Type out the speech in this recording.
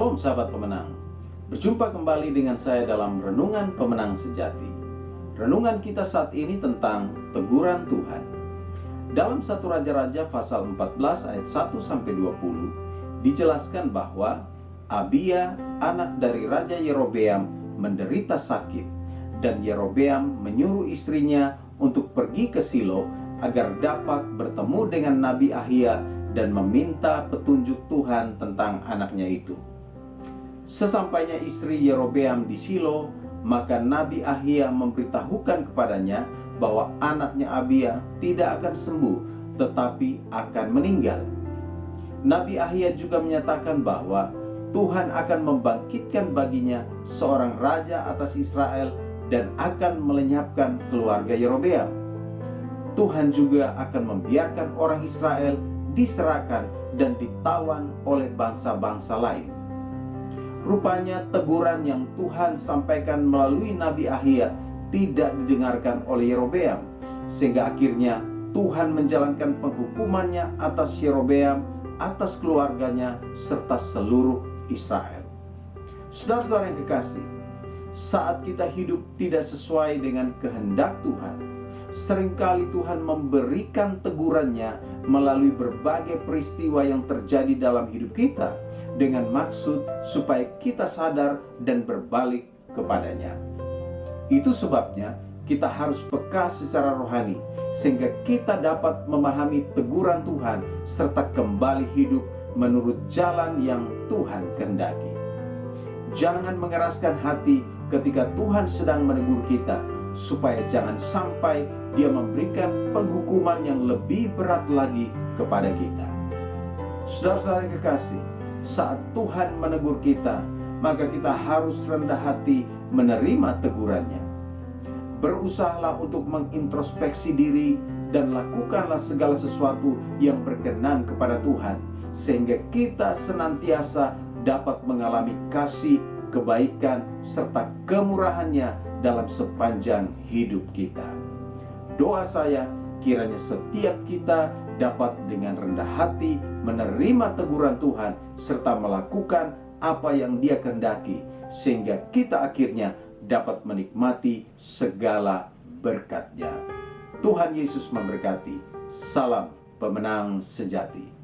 Shalom sahabat pemenang. Berjumpa kembali dengan saya dalam Renungan Pemenang Sejati. Renungan kita saat ini tentang teguran Tuhan. Dalam 1 Raja-Raja pasal 14 ayat 1-20 dijelaskan bahwa Abia, anak dari Raja Yerobeam, menderita sakit, dan Yerobeam menyuruh istrinya untuk pergi ke Silo agar dapat bertemu dengan Nabi Ahia dan meminta petunjuk Tuhan tentang anaknya itu. Sesampainya istri Yerobeam di Silo, maka Nabi Ahia memberitahukan kepadanya bahwa anaknya Abia tidak akan sembuh, tetapi akan meninggal. Nabi Ahia juga menyatakan bahwa Tuhan akan membangkitkan baginya seorang raja atas Israel dan akan melenyapkan keluarga Yerobeam. Tuhan juga akan membiarkan orang Israel diserahkan dan ditawan oleh bangsa-bangsa lain. Rupanya teguran yang Tuhan sampaikan melalui Nabi Ahia tidak didengarkan oleh Yerobeam, sehingga akhirnya Tuhan menjalankan penghukumannya atas Yerobeam, atas keluarganya, serta seluruh Israel. Saudara-saudara yang kekasih, saat kita hidup tidak sesuai dengan kehendak Tuhan, seringkali Tuhan memberikan tegurannya melalui berbagai peristiwa yang terjadi dalam hidup kita dengan maksud supaya kita sadar dan berbalik kepadanya. Itu sebabnya kita harus peka secara rohani sehingga kita dapat memahami teguran Tuhan serta kembali hidup menurut jalan yang Tuhan kehendaki. Jangan mengeraskan hati ketika Tuhan sedang menegur kita, supaya jangan sampai Dia memberikan penghukuman yang lebih berat lagi kepada kita. Saudara-saudara yang kekasih, saat Tuhan menegur kita, maka kita harus rendah hati menerima tegurannya. Berusahalah untuk mengintrospeksi diri dan lakukanlah segala sesuatu yang berkenan kepada Tuhan, sehingga kita senantiasa dapat mengalami kasih, kebaikan, serta kemurahan-Nya dalam sepanjang hidup kita. Doa saya, kiranya setiap kita dapat dengan rendah hati menerima teguran Tuhan serta melakukan apa yang Dia kehendaki, sehingga kita akhirnya dapat menikmati segala berkat-Nya. Tuhan Yesus memberkati. Salam pemenang sejati.